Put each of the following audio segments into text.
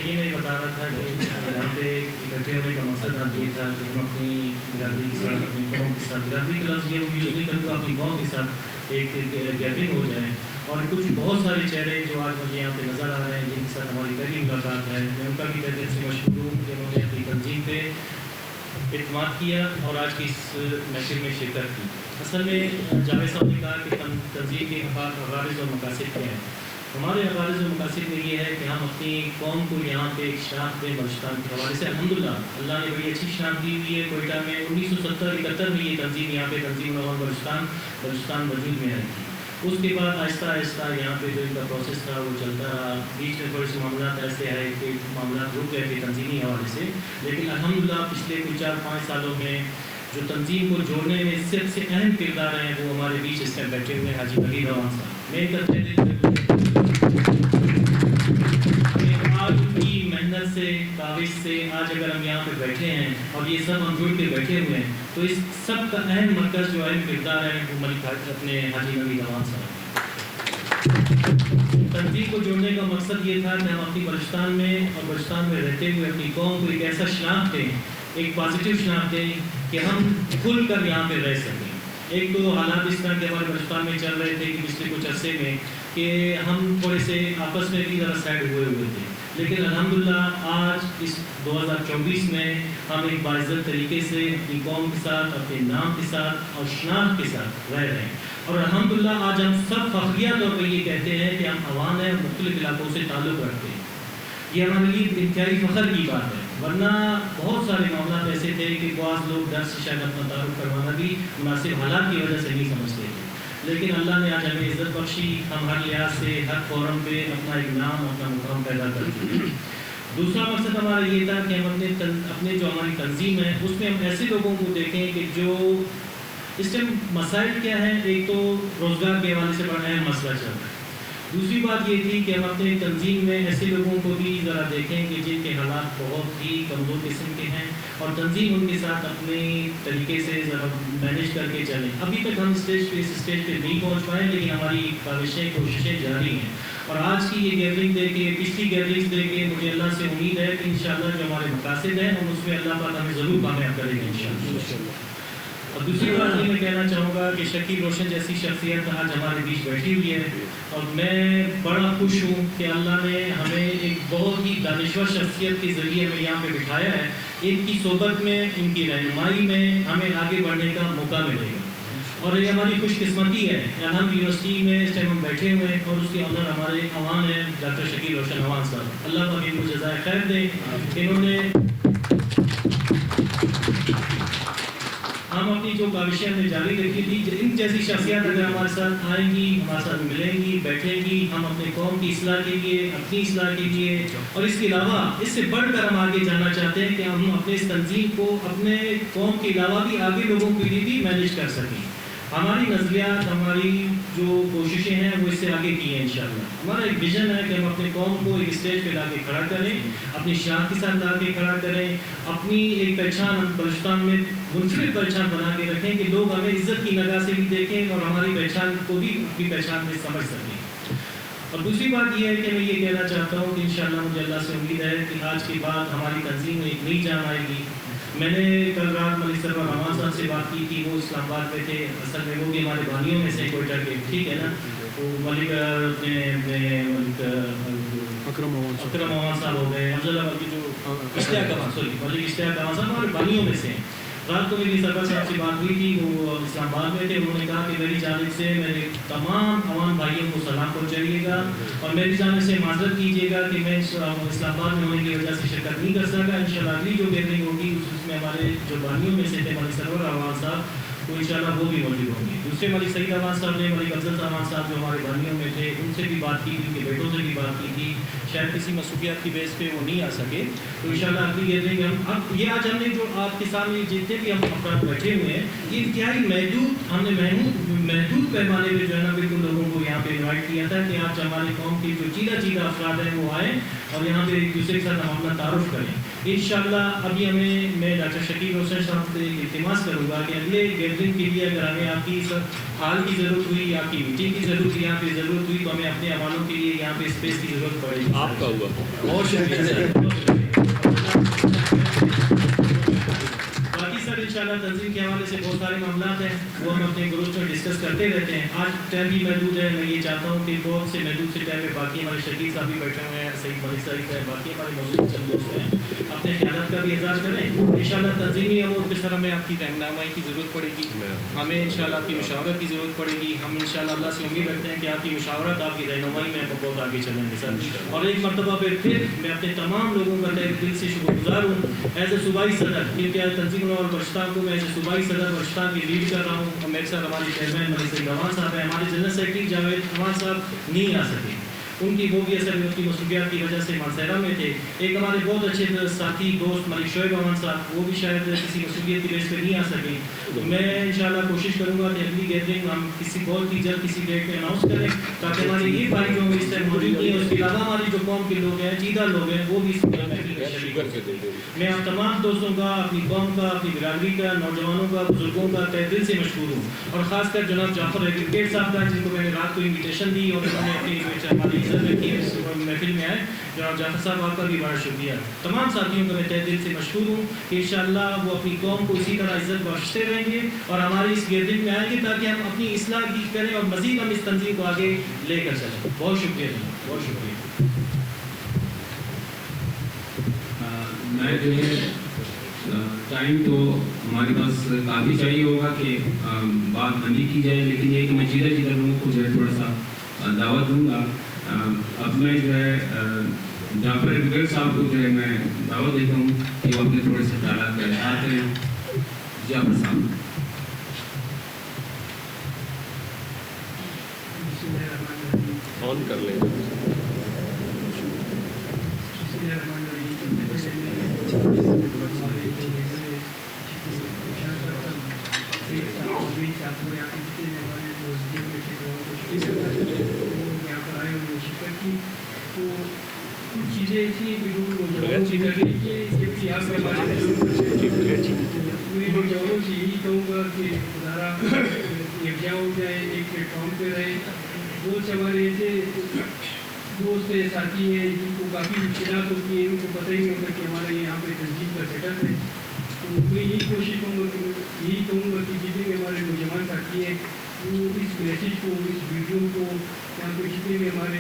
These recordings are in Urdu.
یہ نہیں بتا رہا تھا کہ یہاں پہ اکٹھے ہونے کا مقصد آپ یہ تھا کہ ہم اپنی برادری کے ساتھ اپنی قوم کے ساتھ برادری کا لفظ یہ یوز نہیں کروں اپنی قوم کے ساتھ ایک گیدرنگ ہو جائے. اور کچھ بہت سارے چہرے جو آج مجھے یہاں پہ نظر آ رہے ہیں جن کے ساتھ ہماری پہلی ملاقات ہے, میں ان کا بھی تہہ دل سے مشکور ہوں کہ انہوں نے اپنی تنظیم پہ اعتماد کیا اور آج کی اس محفل میں شرکت کی. اصل میں جاوید صاحب نے کہا کہ تنظیم کے غرض اور مقاصد کیا ہیں. ہمارے غرض و مقاصد میں یہ ہے کہ ہم اپنی قوم کو یہاں پہ ایک شناخت دیں بلوچستان کے حوالے سے. الحمدللہ اللہ نے بڑی اچھی شناخت دی ہوئی ہے. کوئٹہ میں 1970-71 میں یہ تنظیم یہاں پہ تنظیم العوام بلوچستان وجود میں آئی تھی. اس کے بعد آہستہ آہستہ یہاں پہ جو ان کا پروسیس تھا وہ چلتا رہا. بیچ میں تھوڑے سے معاملات ایسے آئے کہ معاملات رک گئے تھے تنظیمی حوالے سے, لیکن الحمدللہ پچھلے کچھ 4-5 سالوں میں جو تنظیم کو جوڑنے میں سب سے اہم کردار ہیں وہ ہمارے بیچ اس میں بیٹھے ہوئے حاجی نوید روان صاحب. میں ان کا آج کی محنت سے کاوش سے آج اگر ہم یہاں پہ بیٹھے ہیں اور یہ سب ہم جڑ کے بیٹھے ہوئے ہیں تو اس سب کا اہم مرکز جو اہم کردار ہے وہ ملک اپنے حاجی نوید روان صاحب. تنظیم کو جوڑنے کا مقصد یہ تھا کہ ہم اپنی بلوچستان میں اور بلوچستان میں رہتے ہوئے اپنی قوم کو ایک ایسا شناخت دیں, ایک پازیٹیو شناخت دیں کہ ہم کھل کر یہاں پہ رہ سکیں. ایک تو حالات اس طرح کے ہمارے بلوچستان میں چل رہے تھے کہ پچھلے کچھ عرصے میں کہ ہم تھوڑے سے آپس میں بھی ذرا سائڈ ہوئے تھے, لیکن الحمدللہ آج اس 2024 میں ہم ایک باعزت طریقے سے اپنی قوم کے ساتھ, اپنے نام کے ساتھ اور شناخت کے ساتھ رہ رہے ہیں. اور الحمدللہ آج ہم سب فخریہ طور پر یہ کہتے ہیں کہ ہم عوام ہیں, مختلف علاقوں سے تعلق رکھتے ہیں. یہ ہمارے لیے انتہائی فخر کی بات ہے, ورنہ بہت سارے معاملات ایسے تھے کہ بعض لوگ ڈر سے شاید اپنا تعارف کروانا بھی مناسب حالات کی وجہ سے نہیں سمجھتے تھے. لیکن اللہ نے آج ہمیں عزت بخشی, ہم ہر لحاظ سے ہر فورم پہ اپنا ایک نام, اپنا مقام پیدا کر دیے. دوسرا مقصد ہمارا یہ تھا کہ ہم اپنے جو ہماری تنظیم ہے اس میں ہم ایسے لوگوں کو دیکھیں کہ جو اس ٹائم مسائل کیا ہیں. ایک تو روزگار کے حوالے سے بڑا اہم مسئلہ چل رہا ہے. دوسری بات یہ تھی کہ ہم اپنے تنظیم میں ایسے لوگوں کو بھی ذرا دیکھیں کہ جن کے حالات بہت ہی کمزور قسم کے ہیں اور تنظیم ان کے ساتھ اپنے طریقے سے ذرا مینیج کر کے چلیں. ابھی تک ہم اس اسٹیج پہ نہیں پہنچ پائے, لیکن ہماری کوششیں جاری ہیں. اور آج کی یہ گیدرنگ دے کے, پچھلی گیدرنگ دے کے مجھے اللہ سے امید ہے کہ انشاءاللہ جو ہمارے مقاصد ہیں ہم اس میں اللہ پاک ہمیں ضرور کامیاب کرے گا انشاءاللہ. اور دوسری بات یہ میں کہنا چاہوں گا کہ شکیل روشن جیسی شخصیت آج ہمارے بیچ بیٹھی ہوئی ہے اور میں بڑا خوش ہوں کہ اللہ نے ہمیں ایک بہت ہی دانشور شخصیت کے ذریعے ہمیں یہاں پہ بٹھایا ہے. ان کی صحبت میں, ان کی رہنمائی میں ہمیں آگے بڑھنے کا موقع ملے گا اور یہ ہماری خوش قسمتی ہے. الحمد یونیورسٹی میں اس ٹائم ہم بیٹھے ہوئے ہیں اور اس کے اندر ہمارے عوام ہیں ڈاکٹر شکیل روشن عوام صاحب. اللہ پاک ان کو جزائے خیر دے. انہوں نے ہم اپنی جو کاوشیں ہمیں جاری رکھی تھی, ان جیسی شخصیات اگر ہمارے ساتھ آئیں گی, ہمارے ساتھ ملیں گی, بیٹھیں گی, ہم اپنے قوم کی اصلاح کے لیے, اپنی اصلاح کے لیے اور اس کے علاوہ اس سے بڑھ کر ہم آگے جانا چاہتے ہیں کہ ہم اپنے اس تنظیم کو اپنے قوم کے علاوہ بھی آگے لوگوں کے لیے بھی مینیج کر سکیں. ہماری نظریات, ہماری جو کوششیں ہیں وہ اس سے آگے کی ہیں انشاءاللہ. ہمارا ایک ویژن ہے کہ ہم اپنے قوم کو ایک اسٹیج پہ لا کے کھڑا کریں, اپنی شناخت کے ساتھ لا کے کھڑا کریں, اپنی ایک پہچان ہم بلوچستان میں منفرد پہچان بنا کے رکھیں کہ لوگ ہمیں عزت کی نگاہ سے بھی دیکھیں اور ہماری پہچان کو بھی اپنی پہچان میں سمجھ سکیں. اور دوسری بات یہ ہے کہ میں یہ کہنا چاہتا ہوں کہ انشاءاللہ مجھے اللہ سے امید ہے کہ آج کے بعد ہماری تنظیم میں ایک نئی جان آئے گی. میں نے کل رات ملک سرور رحمان صاحب سے بات کی تھی, وہ اسلام آباد میں تھے. اصل میں وہ بھی ہمارے بانیوں میں سے کوئٹہ کے, ٹھیک ہے نا. وہ ملک اکرم عوام صاحب ہو گئے, افضل آباد کی جو اشتیاق عوام صاحب ہمارے بانیوں میں سے ہیں. رات کو میری سرور صاحب سے بات ہوئی تھی, وہ اسلام آباد میں تھے. انہوں نے کہا کہ میری جانب سے میرے تمام عوام بھائیوں کو سلام پہنچائیے گا اور میری جانب سے معذرت کیجیے گا کہ میں اسلام آباد میں ہونے کی وجہ سے شرکت نہیں کر سکا. انشاءاللہ اگلی جو گیدرنگ ہوگی اس میں ہمارے جو بانیوں میں سے تھے ملک سرور رحمان صاحب, تو انشاءاللہ وہ بھی موجود ہوں گے. دوسرے ملک سعید احمد صاحب نے, ملک افضل احمد صاحب جو ہمارے بانیوں میں تھے, ان سے بھی بات کی تھی, کہ بیٹوں سے بھی بات کی تھی. شاید کسی مصروفیات کی بیس پہ وہ نہیں آ سکے, تو انشاءاللہ اگلی گیدرنگ ہم اب یہ آج ہم نے جو آپ کے سامنے جتنے بھی ہم افراد بیٹھے ہوئے ہیں یہ انتہائی محدود, ہم نے محدود پیمانے میں جو ہے نا بالکل لوگوں کو یہاں پہ انوائٹ کیا تھا کہ آج ہماری قوم کی جو چیدہ افراد ہیں وہ آئیں اور یہاں پہ ایک دوسرے کے ساتھ ہم اپنا تعارف کریں انشاءاللہ۔ ابھی میں ڈاکٹر شکیل حسین صاحب سے التماس کروں گا کہ اگلے گیدرنگ کے لیے اگر ہمیں آپ کی ہال کی ضرورت ہوئی، آپ کی میٹنگ کی ضرورت یہاں پہ ضرورت ہوئی، تو ہمیں اپنے حوالوں کے لیے یہاں پہ اسپیس کی ضرورت پڑے گی۔ آپ کا ہوا بہت شکریہ سر، بہت شکریہ۔ باقی سر انشاءاللہ تنظیم کے حوالے سے بہت سارے معاملات ہیں، وہ ہم اپنے گروپ میں ڈسکس کرتے رہتے ہیں۔ آج ٹائم بھی محدود ہے، میں یہ چاہتا ہوں کہ بہت سے محدود سے ٹائم میں باقی ہمارے شکیل صاحب بھی بیٹھے ہوئے ہیں، سعید ملک صاحب ہے، باقی ہمارے موجود چند دوست ہیں، اپنے خیالات کا بھی اظہار کریں۔ انشاءاللہ تنظیمی امور پہ سر ہمیں آپ کی رہنمائی کی ضرورت پڑے گی، ہمیں انشاءاللہ آپ کی مشاورت کی ضرورت پڑے گی۔ ہم انشاءاللہ اللہ سے امید رکھتے ہیں کہ آپ کی مشاورت، آپ کی رہنمائی میں ہم بہت آگے چلیں گے سر۔ اور ایک مرتبہ پھر میں اپنے تمام لوگوں کا تہ دل سے شکر گزار ہوں ایز اے صوبائی صدر، کیونکہ تنظیم اور بلوچستان کو میں ایز اے صوبائی صدر بلوچستان کی لیڈ کر رہا ہوں۔ میرے ساتھ ہمارے چیئرمین ملک سعید روان صاحب ہیں، ہمارے جنرل سیکرٹری جاوید روان صاحب نہیں آ سکے، ان کی وہ بھی اثر ان کی مصروفیات کی وجہ سے مانسہرہ میں تھے۔ ایک ہمارے بہت اچھے ساتھی دوست ملک شعیب روان صاحب، وہ بھی شاید کسی مصروفیت کی وجہ سے نہیں آ سکے۔ تو میں انشاءاللہ کوشش کروں گا کہ اگلی گیدرنگ ہم کسی بہت ہی جلد کسی ڈیٹ میں اناؤنس کریں، تاکہ ہمارے یہ بھائی جو اس ٹائم موجود نہیں ہیں، اس کے علاوہ ہماری جو قوم کے لوگ ہیں، چیدہ لوگ ہیں، وہ بھی اس میں شریک ہو سکتے ہیں۔ میں آپ تمام دوستوں کا، اپنی قوم کا، اپنی برادری کا، نوجوانوں کا، بزرگوں کا تہ دل سے مشکور ہوں، اور خاص کر جناب جعفر ایڈوکیٹ صاحب کا، جن کو میں نے رات کو انویٹیشن دی اور انہوں نے اپنی ہماری عزت رکھی ہے، اس محفل میں آئے۔ جناب جعفر صاحب آپ کا بھی بڑا شکریہ۔ تمام ساتھیوں کا میں تہ دل سے مشکور ہوں کہ انشاءاللہ وہ اپنی قوم کو اسی طرح عزت بخشتے رہیں گے اور ہماری اس گیدرنگ میں آئیں گے، تاکہ ہم اپنی اصلاح کی کریں اور مزید ہم اس تنظیم کو آگے لے کر چلیں۔ بہت شکریہ جناب، بہت شکریہ۔ میں جو ہے ٹائم تو ہمارے پاس کافی چاہیے ہوگا کہ بات بندی کی جائے، لیکن یہ کہ میں چیزیں لوگوں کو جو ہے تھوڑا سا دعوت دوں گا۔ اب میں جو ہے جعفر ایڈوکیٹ صاحب کو جو ہے میں دعوت دیتا ہوں کہ وہ اپنے تھوڑے سے خیالات کا اظہار کریں۔ جعفر صاحب آن کر لیں۔ چیزیں ایسی ہیں کہ نوجوانوں سے یہی کہوں گا کہ ادارہ یکجا ہو جائے، ایک پلیٹ فارم پہ رہے۔ بہت سے ہمارے ایسے دوست ہیں، ساتھی ہیں جن کو کافی مشکلات ہوتی ہیں، ان کو پتہ ہی نہیں ہوتا کہ ہمارے یہاں پہ تنظیم کا سیٹ اپ ہے۔ تو میں یہی کوشش کروں گا کہ جتنے بھی ہمارے نوجوان ساتھی ہیں وہ اس میسیج کو، اس ویڈیو کو، یہاں پہ جتنے بھی ہمارے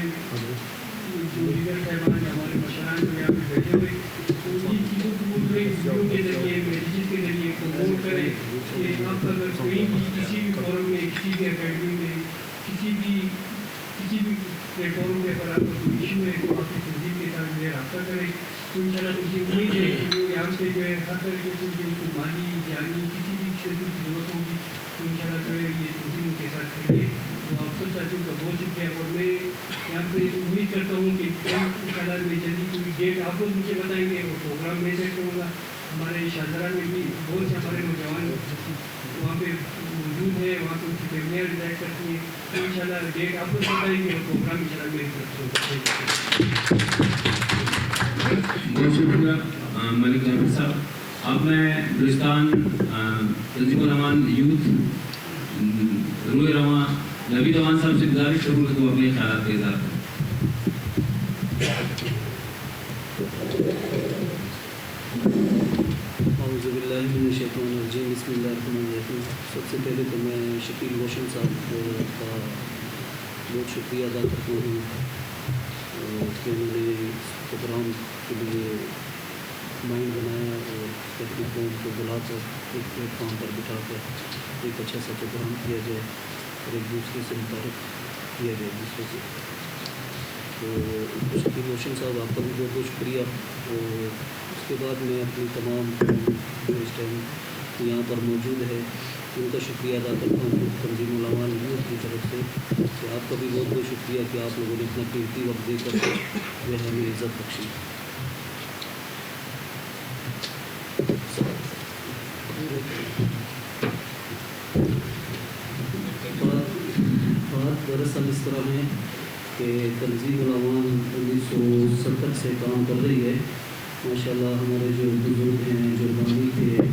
جو لیڈر صاحبان ہیں، ہمارے مشران جو یہاں پہ بیٹھے ہوئے، تو ان چیزوں کو وہ ویڈیو کے ذریعے، میسیجز کے ذریعے پروموٹ کریں کہ آپ اگر کہیں بھی کسی بھی فورم میں، کسی بھی اکیڈمی میں، کسی بھی پلیٹ فارم پہ اگر آپ کا کوئی ایشو ہے تو آپ کی تنظیم کے ساتھ جو ہے رابطہ کریں۔ تو ان شاء اللہ مجھے امید ہے کہ وہ یہاں سے جو ہے ہر طریقے سے جن کو مالی، جانی، کسی بھی چیز کی ضرورت ہوگی تو ان شاء اللہ جو ہے یہ تنظیم کے ساتھ کریے۔ تو آپ سب ساتھیوں کا بہت شکریہ، اور میں یہاں پہ امید کرتا ہوں کہ ان شاء اللہ میں جلدی کوئی ڈیٹ آپ لوگ مجھے بتائیں گے، وہ پروگرام میں سیٹ کروں گا۔ ہمارے شاہدرہ میں بھی بہت سے ہمارے نوجوان وہاں پہ موجود ہیں، وہاں پہ ان کی فیملیاں ریزائڈ کرتی ہیں، تو ان شاء اللہ ڈیٹ آپ لوگ بتائیں گے اور پروگرام ان شاء اللہ میری طرف سے۔ بہت شکریہ ملک جعفر صاحب۔ اب میں بلوچستان تنظیم الرحمان یوتھ روئے رواں نوید روان صاحب سے گزارش کروں گا کہ وہ اپنے خیالات کا اظہار کریں۔ اعوذ باللہ من الشیطان الرجیم، بسم اللہ الرحمن الرحیم۔ سب سے پہلے تو میں شکیل روشن صاحب کا بہت شکریہ ادا کرتا ہوں کہ انہوں نے اس پروگرام کے لیے مائنڈ بنایا اور اپنی قوم کو بلا کر ایک پلیٹ فارم پر بٹھا کر ایک اچھا سا پروگرام کیا جائے اور ایک دوسرے سے متعارف کیا جائے دوسرے سے۔ تو شکیل روشن صاحب آپ کا بھی بہت بہت شکریہ۔ اور اس کے بعد میں اپنی تمام جو اس ٹائم یہاں پر موجود ہے ان کا شکریہ ادا کرتا ہوں تنظیم الرحمان یوتھ کی طرف سے، کہ آپ کا بھی بہت بہت شکریہ کہ آپ لوگوں نے اتنا قیمتی وقت دے کر جو ہے ہمیں عزت بخشی۔ بات دراصل اس طرح ہے کہ تنظیم العوام 1970 سے کام کر رہی ہے. ماشاءاللہ ہمارے جو بزرگ ہیں جو بانی تھے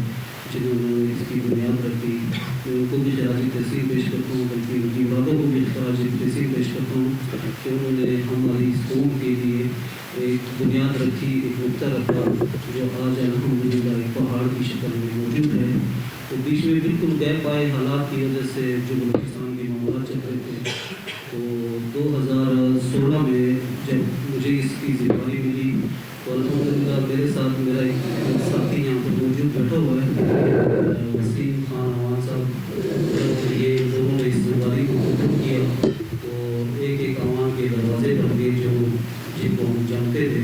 جنہوں نے اس کی بنیاد رکھی، میں ان کو بھی خراج تحسین پیش کرتا ہوں، بلکہ ان کی والدوں کو بھی خراج تحسین پیش کرتا ہوں کہ انہوں نے ہماری اس قوم کے لیے ایک بنیاد رکھی، ایک نقطہ رکھا جو آج الحمدللہ ایک پہاڑ کی شکل میں موجود ہے. تو بیچ میں بالکل غیر پائے حالات کی وجہ سے جو بلوچستان کے معاملات چل رہے تھے، تو 2016 میں جب مجھے اس کی ذمہ داری ملی تو الحمدللہ میرے ساتھ میرا ایک ساتھی یہاں پر موجود بیٹھا ہوا ہے، وسیم خان عوان صاحب. یہ لوگوں نے اس ذمہ داری کو قبول کیا تو ایک ایک عوام کے دروازے پر گئے جو جن کو ہم جانتے تھے.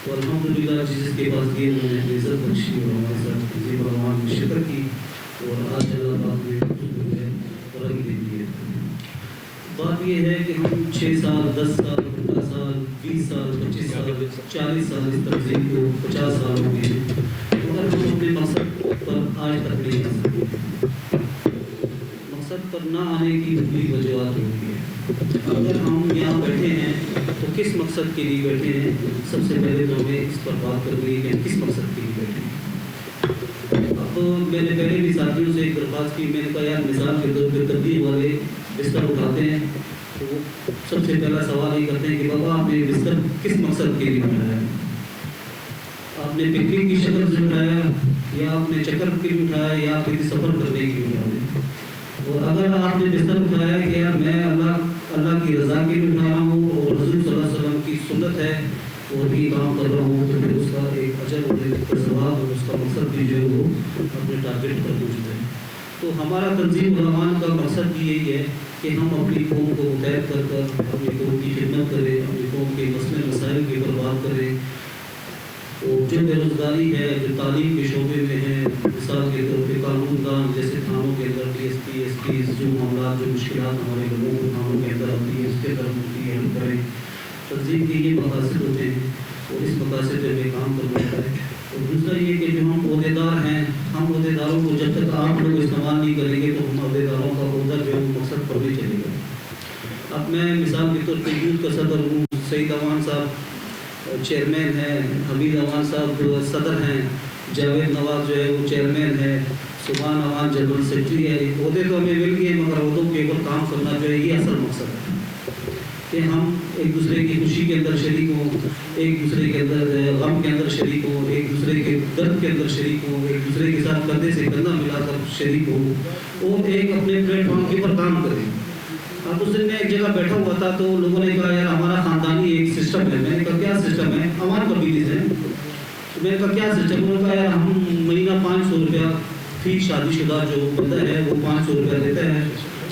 تو الحمدللہ جس کے پاس گئے انہوں نے عزت بخشی اور ہمارے ساتھ ذمہ عوام کی شکر کی اور آج اللہ پاک نے رنگ دے دیے. بات یہ ہے کہ ہم 6 سال 10 سال 15 سال 20 سال 25 سال 40 سال اس تنظیم کو 50 سال ہو گئے مگر ہم اپنے مقصد پر آج تک نہیں آ سکے. مقصد پر نہ آنے کی بڑی وجوہات ہوتی ہے. اگر ہم یہاں بیٹھے ہیں تو کس مقصد کے لیے بیٹھے ہیں؟ سب سے پہلے تو ہمیں اس پر بات کرنی ہے کہ کس مقصد کے لیے بیٹھے ہیں. اب میں نے پہلے بھی ساتھیوں سے ایک درخواست کی، میں نے کہا یار مثال کے طور پہ تبلیغ والے بستر اٹھاتے ہیں تو وہ سب سے پہلا سوال یہ کرتے ہیں کہ بابا آپ نے بستر کس مقصد کے لیے اٹھایا ہے؟ آپ نے پکنک کی شکل سے اٹھایا یا آپ نے چکر کے لیے اٹھایا یا آپ کسی سفر کرنے کے لیے اٹھایا؟ اور اگر آپ نے بستر اٹھایا کہ یار میں اللہ کی رضا کے لیے اٹھا رہا ہوں اور حضور صلی اللہ علیہ وسلم کی سنت ہے اور بھی کام کر رہا ہوں تو پھر اس کا ایک اجر اور ایک ثواب اور اس کا مقصد بھی جو ہے وہ اپنے ٹارگیٹ پر پہنچتا ہے. تو ہمارا تنظیم الرحمان کا مقصد بھی یہی ہے کہ ہم اپنی قوم کو متحد کر کر اپنی قوم کی خدمت کریں، اپنی قوم کے مسئلے مسائل کے اوپر بات کریں. اور جو بے روزگاری ہے، جو تعلیم کے شعبے میں ہے، مثال کے طور پہ قانون دان جیسے تھانوں کے اندر D S P S P جو معاملات جو مشکلات ہمارے لوگوں کو تھانوں کے اندر آتی ہے اس کے طرف ان کی ہیلپ کریں. تنظیم کے یہ مقاصد ہوتے ہیں اور اس مقاصد پہ ہمیں کام کرنا ہوتا ہے. اور دوسرا یہ کہ جو ہم عہدیدار ہیں، ہم عہدیداروں کو جب تک آپ لوگ استعمال نہیں کریں گے تو ہم عہدیداروں کا عہدہ جو ہے وہ مقصد پر بھی چلے گا. اب میں مثال کے طور پہ یوتھ کا صدر ہوں، سعید عوان صاحب چیئرمین ہیں، حمید عوان صاحب صدر ہیں، جاوید نواز جو ہے وہ چیئرمین ہے، سبحان عوان جنرل سیکرٹری ہے. عہدے تو ہمیں مل گئے مگر عہدوں کے اوپر کام کرنا جو ہے یہ اصل مقصد ہے کہ ہم ایک دوسرے کی خوشی کے اندر شریک ہوں، ایک دوسرے کے اندر غم کے اندر شریک ہوں، ایک دوسرے کے درد کے اندر شریک ہوں، ایک دوسرے کے ساتھ کندھے سے کندھا ملا کر شریک ہوں اور ایک اپنے پلیٹ فارم کے اوپر کام کریں. اب اس دن میں ایک جگہ بیٹھا ہوا تھا تو لوگوں نے کہا یار ہمارا خاندانی ایک سسٹم ہے. میں نے کہا کیا سسٹم ہے؟ عوام قبیلے سے. میں نے کہا کیا سسٹم؟ انہوں نے کہا یار ہم مہینہ 500 روپیہ فی شادی شدہ جو بندہ ہے وہ 500 روپیہ دیتا ہے.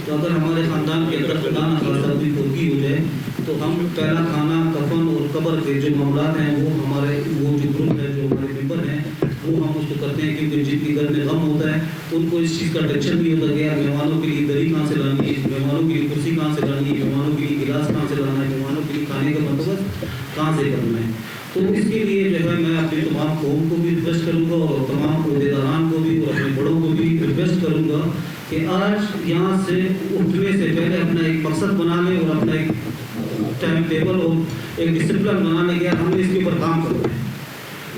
تو اگر ہمارے خاندان کے اندر خدا نہ خاصا کوئی فوتگی ہو جائے تو ہم پہلا کھانا کفن اور قبر کے جو معاملات ہیں وہ ہمارے وہ جو گروپ ہے جو ہمارے ممبر ہیں وہ ہم اس کو کرتے ہیں کیونکہ جن کی گھر میں غم ہوتا ہے تو ان کو اس چیز کا ٹینشن نہیں ہوتا کہ یار مہمانوں کے لیے دری کہاں سے لانی ہے، مہمانوں کے لیے کرسی کہاں سے لانی ہے، مہمانوں کے لیے گلاس کہاں سے لانا ہے، مہمانوں کے لیے کھانے کا بندوبست کہاں سے کرنا ہے. تو اس کے لیے جو ہے میں اپنی تمام قوم کو بھی ریکویسٹ کروں گا اور تمام عہدیداران کو بھی اور اپنے بڑوں کو بھی ریکویسٹ کروں گا کہ آج یہاں سے اٹھنے سے پہلے اپنا ایک مقصد بنا لیں اور اپنا ایک ٹائم ٹیبل اور ایک ڈسپلن بنا لیں کہ ہم نے اس کے اوپر کام کرنا ہے.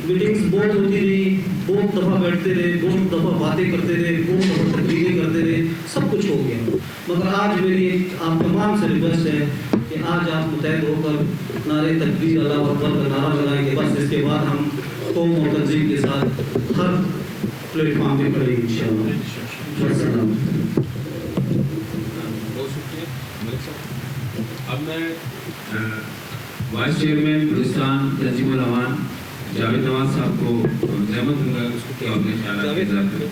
میٹنگس بہت ہوتی رہی، بہت دفعہ بیٹھتے رہے، بہت دفعہ باتیں کرتے رہے، بہت دفعہ تقریریں کرتے رہے، سب کچھ ہو گیا. مگر آج میری آپ تمام سے ریکویسٹ ہے کہ آج آپ متحد ہو کر نعرے تکبیر اللہ اکبر کا نعرہ لگائیں گے. بس اس کے بعد ہم قوم اور تنظیم کے ساتھ ہر پلیٹ فارم پہ کھڑے ان شاء اللہ. السلام. بہت شکریہ ملک صاحب. اب میں وائس چیئرمین بلوچستان تنظیم العوان جاوید نواز صاحب کو زحمت دوں گا اس کو کیا اپنے خیالات کے اظہار کریں.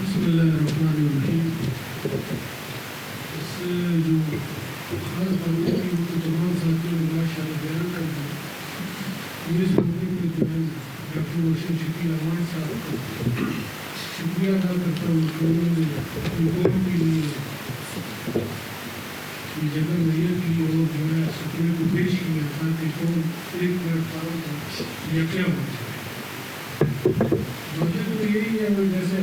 بسم اللہ الرحمن الرحیم. اس جو خاص باتیں ہیں وہ تمام ساتھیوں نے ماشاء اللہ بیان کر دیا. میرے سامنے کے جو ہے ڈاکٹر روشن شکیل عوان صاحب کو شکریہ ادا کرتا ہوں کہ انہوں نے اپنی قوم کے لیے یہ جگہ مہیا کی اور جو ہے سپنے کو پیش کیا تاکہ قوم ایک پلیٹ فارم پر یکجا ہو جائے. باتیں تو یہی ہے جیسے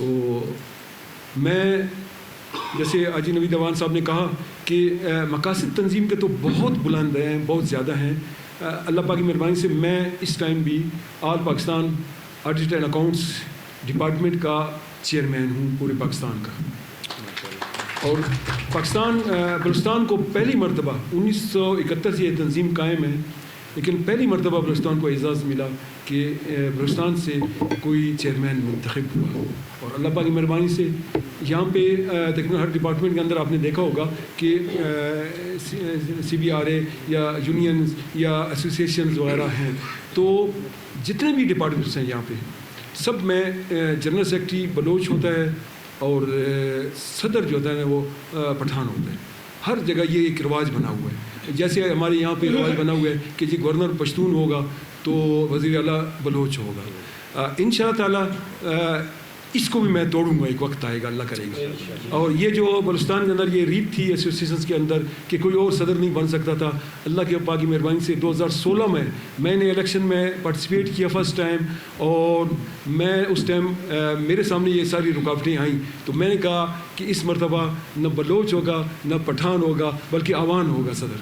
تو میں جیسے حاجی نوید اوان صاحب نے کہا کہ مقاصد تنظیم کے تو بہت بلند ہیں، بہت زیادہ ہیں. اللہ پاک کی مہربانی سے میں اس ٹائم بھی all Pakistan audit and accounts department کا چیئرمین ہوں پورے پاکستان کا. اور پاکستان بلوچستان کو پہلی مرتبہ 1971 سے یہ تنظیم قائم ہے، لیکن پہلی مرتبہ بلوچستان کو اعزاز ملا کہ بلوچستان سے کوئی چیئرمین منتخب ہوا. اور اللہ پاک کی مہربانی سے یہاں پہ تقریباً ہر ڈپارٹمنٹ کے اندر آپ نے دیکھا ہوگا کہ CBRA یا یونینز یا ایسوسیشنز وغیرہ ہیں. تو جتنے بھی ڈپارٹمنٹس ہیں یہاں پہ سب میں جنرل سیکرٹری بلوچ ہوتا ہے اور صدر جو ہوتا ہے وہ پٹھان ہوتا ہے. ہر جگہ یہ ایک رواج بنا ہوا ہے. جیسے ہمارے یہاں پہ رواج بنا ہوا ہے کہ جی گورنر پشتون ہوگا تو وزیر اعلیٰ بلوچ ہوگا. انشاءاللہ تعالیٰ اس کو بھی میں توڑوں گا، ایک وقت آئے گا، اللہ کرے گا. اور یہ جو بلوچستان کے اندر یہ ریت تھی ایسوسیشنز کے اندر کہ کوئی اور صدر نہیں بن سکتا تھا، اللہ کے پاک کی مہربانی سے 2016 میں نے الیکشن میں پارٹیسپیٹ کیا فرسٹ ٹائم. اور میں اس ٹائم میرے سامنے یہ ساری رکاوٹیں آئیں تو میں نے کہا کہ اس مرتبہ نہ بلوچ ہوگا نہ پٹھان ہوگا بلکہ عوان ہوگا صدر.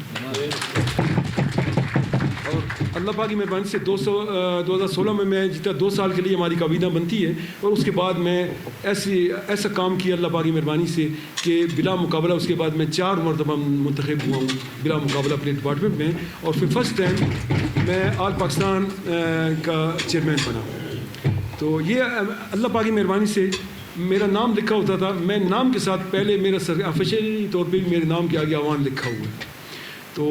اور اللہ پاک کی مہربانی سے 2016 میں جتنا 2 سال کے لیے ہماری کابینہ بنتی ہے اور اس کے بعد میں ایسا کام کیا اللہ پاک کی مہربانی سے کہ بلا مقابلہ اس کے بعد میں 4 مرتبہ منتخب ہوا ہوں بلا مقابلہ اپنے ڈپارٹمنٹ میں. اور پھر فرسٹ ٹائم میں آل پاکستان کا چیئرمین بنا. تو یہ اللہ پاک کی مہربانی سے میرا نام لکھا ہوتا تھا. میں نام کے ساتھ پہلے میرا آفیشیلی طور پہ میرے نام کے آگے عوان لکھا ہوا ہے. تو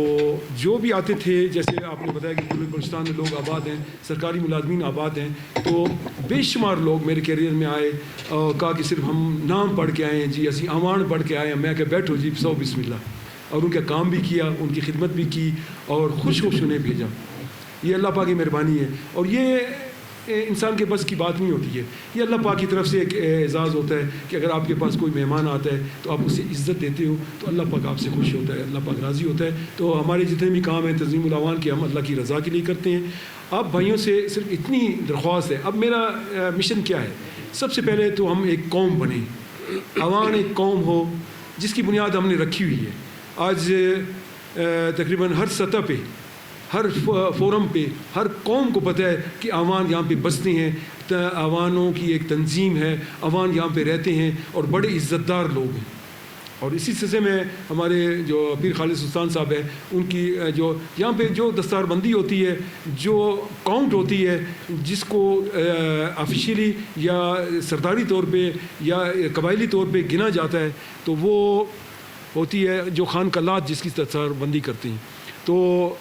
جو بھی آتے تھے، جیسے آپ نے بتایا کہ پورے بلوچستان میں لوگ آباد ہیں، سرکاری ملازمین آباد ہیں، تو بے شمار لوگ میرے کیریئر میں آئے اور کہا کہ صرف ہم نام پڑھ کے آئے ہیں جی، اسی عوان پڑھ کے آئے ہیں. میں کہ بیٹھو جی، سو بسم اللہ. اور ان کا کام بھی کیا، ان کی خدمت بھی کی اور خوش انہیں بھیجا. یہ اللہ پاک کی مہربانی ہے اور یہ انسان کے بس کی بات نہیں ہوتی ہے. یہ اللہ پاک کی طرف سے ایک اعزاز ہوتا ہے کہ اگر آپ کے پاس کوئی مہمان آتا ہے تو آپ اسے عزت دیتے ہو تو اللہ پاک آپ سے خوش ہوتا ہے، اللہ پاک راضی ہوتا ہے. تو ہمارے جتنے بھی کام ہیں تنظیم الاعوان کے ہم اللہ کی رضا کے لیے کرتے ہیں. آپ بھائیوں سے صرف اتنی درخواست ہے. اب میرا مشن کیا ہے؟ سب سے پہلے تو ہم ایک قوم بنیں، عوان ایک قوم ہو جس کی بنیاد ہم نے رکھی ہوئی ہے. آج تقریباً ہر سطح پہ، ہر فورم پہ ہر قوم کو پتہ ہے کہ عوان یہاں پہ بستے ہیں، عوانوں کی ایک تنظیم ہے، عوان یہاں پہ رہتے ہیں اور بڑے عزت دار لوگ ہیں. اور اسی سلسلے میں ہمارے جو پیر خالد سلطان صاحب ہیں، ان کی جو یہاں پہ جو دستار بندی ہوتی ہے، جو کاؤنٹ ہوتی ہے، جس کو آفیشیلی یا سرداری طور پہ یا قبائلی طور پہ گنا جاتا ہے، تو وہ ہوتی ہے جو خان قلات جس کی دستار بندی کرتے ہیں. تو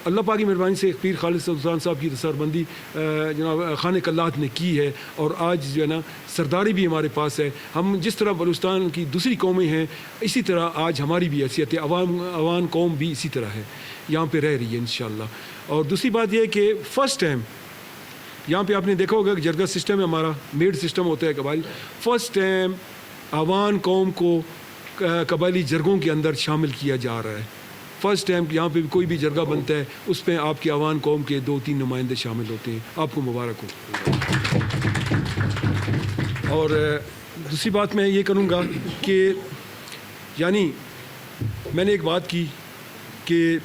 اللہ پاک کی مہربانی سے پیر خالد سلطان صاحب کی دستار بندی جناب خان قلات نے کی ہے اور آج جو ہے نا سرداری بھی ہمارے پاس ہے. ہم جس طرح بلوچستان کی دوسری قومیں ہیں اسی طرح آج ہماری بھی حیثیت ہے. عوان قوم بھی اسی طرح ہے، یہاں پہ رہ رہی ہے انشاءاللہ. اور دوسری بات یہ ہے کہ فرسٹ ٹائم یہاں پہ آپ نے دیکھا ہوگا کہ جرگہ سسٹم ہے، ہمارا میڈ سسٹم ہوتا ہے قبائل. فرسٹ ٹائم عوان قوم کو قبائلی جرگوں کے اندر شامل کیا جا رہا ہے. فرسٹ ٹائم یہاں پہ کوئی بھی جرگہ بنتا ہے اس پہ آپ کے عوان قوم کے 2-3 نمائندے شامل ہوتے ہیں. آپ کو مبارک ہو. اور دوسری بات میں یہ کروں گا کہ یعنی میں نے ایک بات کی کہ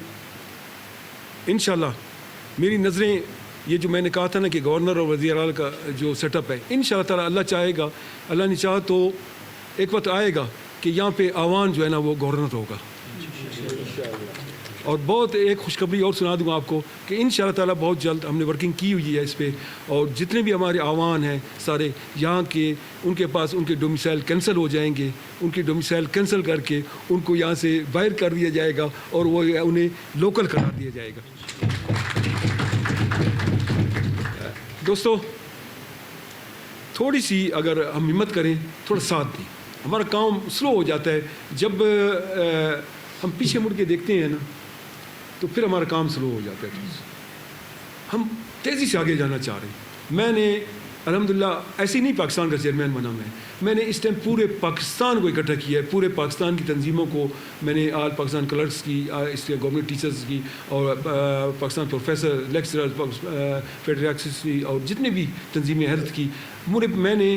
انشاءاللہ میری نظریں یہ جو میں نے کہا تھا نا کہ گورنر اور وزیر اعلیٰ کا جو سیٹ اپ ہے، انشاءاللہ تعالیٰ اللہ چاہے گا، اللہ نے چاہا تو ایک وقت آئے گا کہ یہاں پہ عوان جو ہے نا وہ گورنر ہوگا. اور بہت ایک خوشخبری اور سنا دوں گا آپ کو کہ انشاءاللہ تعالیٰ بہت جلد ہم نے ورکنگ کی ہوئی ہے اس پہ. اور جتنے بھی ہمارے عوان ہیں سارے یہاں کے، ان کے پاس ان کے ڈومیسائل کینسل ہو جائیں گے. ان کے ڈومیسائل کینسل کر کے ان کو یہاں سے باہر کر دیا جائے گا اور وہ انہیں لوکل قرار دیا جائے گا. دوستو تھوڑی سی اگر ہم ہمت کریں، تھوڑا ساتھ دیں، ہمارا کام سلو ہو جاتا ہے. جب ہم پیچھے مڑ کے دیکھتے ہیں نا تو پھر ہمارا کام سلو ہو جاتا ہے. ہم تیزی سے آگے جانا چاہ رہے ہیں. میں نے الحمدللہ ایسے ہی نہیں پاکستان کا چیئرمین بنا. میں نے اس ٹائم پورے پاکستان کو اکٹھا کیا ہے. پورے پاکستان کی تنظیموں کو میں نے آل پاکستان کلرکس کی، اس کے گورنمنٹ ٹیچرز کی اور پاکستان پروفیسر لیکچرر فیڈریکسس کی اور جتنے بھی تنظیمیں ہیلتھ کی، میں نے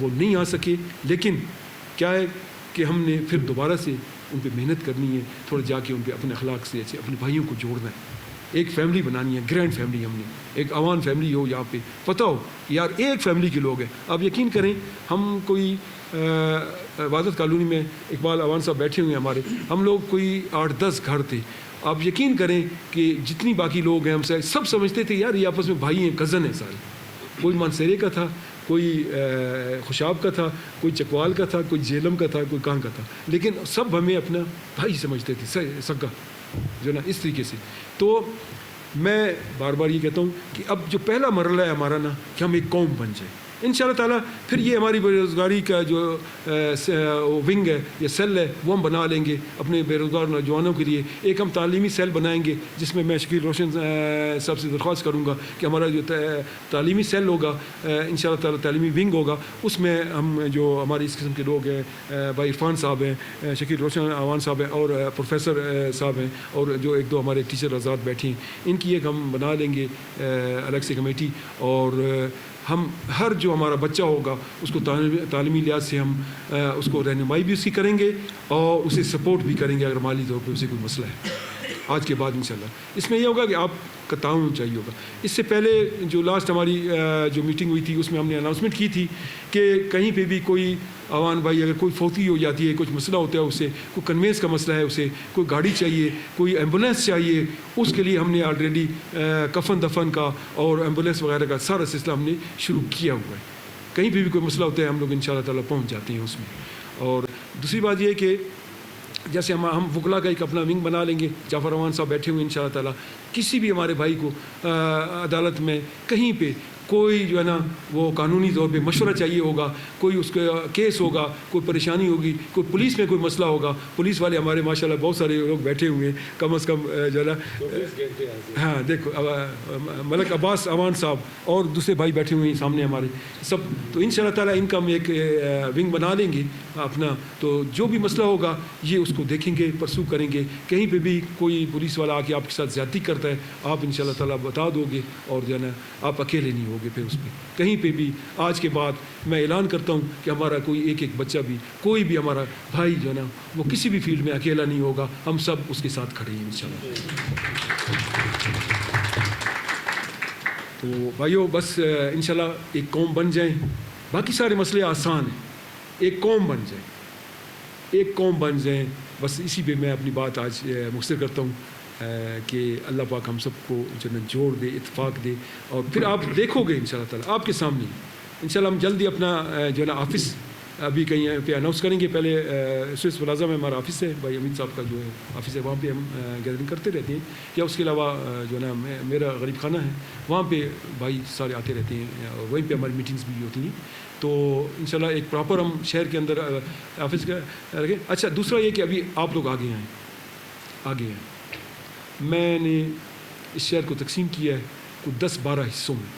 وہ نہیں آ سکے، لیکن کیا ہے کہ ہم نے پھر دوبارہ سے ان پہ محنت کرنی ہے، تھوڑا جا کے ان پہ اپنے اخلاق سے اچھے اپنے بھائیوں کو جوڑنا ہے، ایک فیملی بنانی ہے، گرینڈ فیملی ہم نے، ایک عوام فیملی ہو یہاں پہ، پتہ ہو یار ایک فیملی کے لوگ ہیں. آپ یقین کریں ہم کوئی عبادت کالونی میں اقبال عوان صاحب بیٹھے ہوئے ہیں ہمارے، ہم لوگ کوئی 8-10 گھر تھے. آپ یقین کریں کہ جتنی باقی لوگ ہیں ہم سے سب سمجھتے تھے یار یہ آپس میں بھائی ہیں، کزن ہیں سارے. کوئی مانسیرے کا تھا، کوئی خوشاب کا تھا، کوئی چکوال کا تھا، کوئی جیلم کا تھا، کوئی کہاں کا تھا، لیکن سب ہمیں اپنا بھائی سمجھتے تھے، سگا جو نا اس طریقے سے. تو میں بار بار یہ کہتا ہوں کہ اب جو پہلا مرحلہ ہے ہمارا نا کہ ہم ایک قوم بن جائیں ان شاء اللہ تعالیٰ. پھر یہ ہماری بے روزگاری کا جو ونگ ہے یا سیل ہے وہ ہم بنا لیں گے اپنے بے روزگار نوجوانوں کے لیے. ایک ہم تعلیمی سیل بنائیں گے جس میں شکیل روشن صاحب سے درخواست کروں گا کہ ہمارا جو تعلیمی سیل ہوگا ان شاء اللہ تعالیٰ تعلیمی ونگ ہوگا، اس میں ہم جو ہمارے اس قسم کے لوگ ہیں، بھائی عرفان صاحب ہیں، شکیل روشن عوان صاحب ہیں، اور پروفیسر صاحب ہیں، اور جو ایک دو ہمارے ٹیچر آزاد بیٹھے ہیں، ان کی ایک ہم بنا لیں گے الگ سے کمیٹی. اور ہم ہر جو ہمارا بچہ ہوگا اس کو تعلیمی لحاظ سے ہم اس کو رہنمائی بھی اس کی کریں گے اور اسے سپورٹ بھی کریں گے اگر مالی طور پہ اسے کوئی مسئلہ ہے. آج کے بعد انشاءاللہ اس میں یہ ہوگا کہ آپ کا تعاون چاہیے ہوگا. اس سے پہلے جو لاسٹ ہماری جو میٹنگ ہوئی تھی اس میں ہم نے اناؤنسمنٹ کی تھی کہ کہیں پہ بھی کوئی عوان بھائی اگر کوئی فوتی ہو جاتی ہے، کچھ مسئلہ ہوتا ہے، اسے کوئی کنوینس کا مسئلہ ہے، اسے کوئی گاڑی چاہیے، کوئی ایمبولینس چاہیے، اس کے لیے ہم نے آلریڈی کفن دفن کا اور ایمبولینس وغیرہ کا سارا سلسلہ ہم نے شروع کیا ہوا ہے. کہیں پہ بھی کوئی مسئلہ ہوتا ہے ہم لوگ ان شاء اللہ تعالیٰ پہنچ جاتے ہیں اس میں. اور دوسری بات یہ ہے کہ جیسے ہم وکلا کا ایک اپنا ونگ بنا لیں گے، جعفر عوان صاحب بیٹھے ہوئے ان شاء اللہ تعالیٰ. کسی بھی ہمارے بھائی کو عدالت میں کہیں پہ کوئی جو ہے نا وہ قانونی طور پہ مشورہ چاہیے ہوگا، کوئی اس کا کیس ہوگا، کوئی پریشانی ہوگی، کوئی پولیس میں کوئی مسئلہ ہوگا، پولیس والے ہمارے ماشاء اللہ بہت سارے لوگ بیٹھے ہوئے ہیں، کم از کم جو ہے نا ہاں دیکھو ملک عباس عوان صاحب اور دوسرے بھائی بیٹھے ہوئے ہیں سامنے ہمارے سب. تو ان شاء اللہ تعالیٰ ان کا ہم ایک ونگ بنا لیں گے اپنا. تو جو بھی مسئلہ ہوگا یہ اس کو دیکھیں گے، پرسو کریں گے. کہیں پہ بھی کوئی پولیس والا آ کے آپ کے ساتھ زیادتی کرتا ہے آپ ان شاء اللہ تعالیٰ بتا دو گے اور جو ہے نا آپ اکیلے نہیں ہوگے پھر اس پہ کہیں پہ بھی. آج کے بعد میں اعلان کرتا ہوں کہ ہمارا کوئی ایک بچہ بھی، کوئی بھی ہمارا بھائی جو ہے نا وہ کسی بھی فیلڈ میں اکیلا نہیں ہوگا، ہم سب اس کے ساتھ کھڑے ہیں انشاءاللہ. تو بھائیو بس انشاءاللہ ایک قوم بن جائیں. باقی سارے مسئلے آسان ہیں، ایک قوم بن جائیں، ایک قوم بن جائیں. بس اسی پہ میں اپنی بات آج مختصر کرتا ہوں کہ اللہ پاک ہم سب کو جو ہے جوڑ دے، اتفاق دے. اور پھر آپ دیکھو گے ان شاء اللہ تعالیٰ آپ کے سامنے انشاءاللہ ہم جلدی اپنا جو ہے نا آفس ابھی کہیں پہ اناؤنس کریں گے. پہلے سوئس پلازا میں ہمارا آفس ہے، بھائی امید صاحب کا جو ہے آفس ہے، وہاں پہ ہم گیدرنگ کرتے رہتے ہیں. یا اس کے علاوہ جو ہے نا میرا غریب خانہ ہے، وہاں پہ بھائی سارے آتے رہتے ہیں، وہیں پہ ہماری میٹنگس بھی ہوتی ہیں. تو انشاءاللہ ایک پراپر ہم شہر کے اندر آفس کا رکھیں. اچھا دوسرا یہ کہ ابھی آپ لوگ آگے ہیں. میں نے اس شہر کو تقسیم کیا ہے کوئی 10-12 حصوں میں،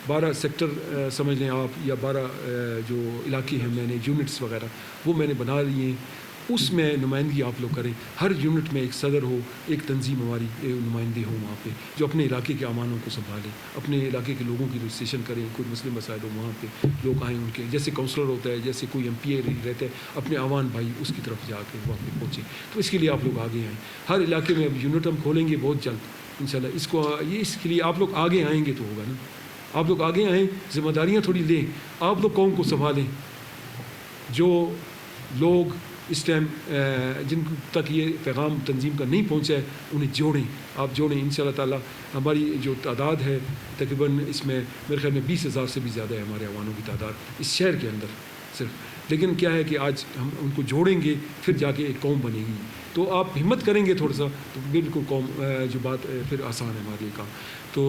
12 سیکٹر سمجھ لیں آپ، یا 12 جو علاقے ہیں میں نے یونٹس وغیرہ وہ میں نے بنا لیے ہیں. اس میں نمائندگی آپ لوگ کریں. ہر یونٹ میں ایک صدر ہو، ایک تنظیم ہماری نمائندے ہوں وہاں پہ جو اپنے علاقے کے امانوں کو سنبھالیں، اپنے علاقے کے لوگوں کی رجسٹریشن کریں. کوئی مسئلے مسائل ہو وہاں پہ لوگ آئیں، ان کے جیسے کونسلر ہوتا ہے، جیسے کوئی MP رہتا ہے، اپنے عوام بھائی اس کی طرف جا کے وہاں پہ پہنچیں. تو اس کے لیے آپ لوگ آگے آئیں. ہر علاقے میں اب یونٹ ہم کھولیں گے بہت جلد انشاءاللہ. اس کے لیے آپ لوگ آگے آئیں گے تو ہوگا نا. آپ لوگ آگے آئیں، ذمہ داریاں تھوڑی لیں، آپ لوگ قوم کو سنبھالیں. جو لوگ اس ٹائم جن تک یہ پیغام تنظیم کا نہیں پہنچا ہے انہیں جوڑیں، آپ جوڑیں ان شاء اللہ تعالیٰ. ہماری جو تعداد ہے تقریباً اس میں میرے خیال میں 20,000 سے بھی زیادہ ہے ہمارے عوانوں کی تعداد اس شہر کے اندر صرف. لیکن کیا ہے کہ آج ہم ان کو جوڑیں گے پھر جا کے ایک قوم بنے گی. تو آپ ہمت کریں گے تھوڑا سا تو بالکل قوم جو بات پھر آسان ہے ہمارے لیے کام. تو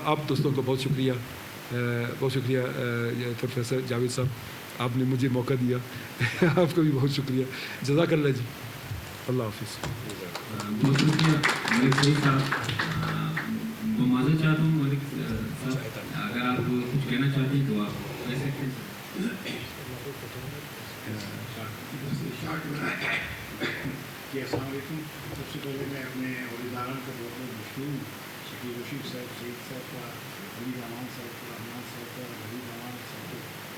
آپ دوستوں کا بہت شکریہ، بہت شکریہ پروفیسر جاوید صاحب، آپ نے مجھے موقع دیا. آپ کا بھی بہت شکریہ، جزاک اللہ جی. اللہ حافظ. بہت شکریہ ملک صاحب. تو معذرت چاہتا ہوں ملک صاحب، اگر آپ کچھ کہنا چاہتے ہیں تو آپ کہہ سکتے ہیں. السلام علیکم. سب سے پہلے میں اپنے عہدیداران کا بہت بہت مشکور ہوں، شکیل رشید صاحب، سعید صاحب کا، علی رحمان صاحب کا، رحمان صاحب کا، غریب رحمان صاحب کا،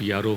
PRO,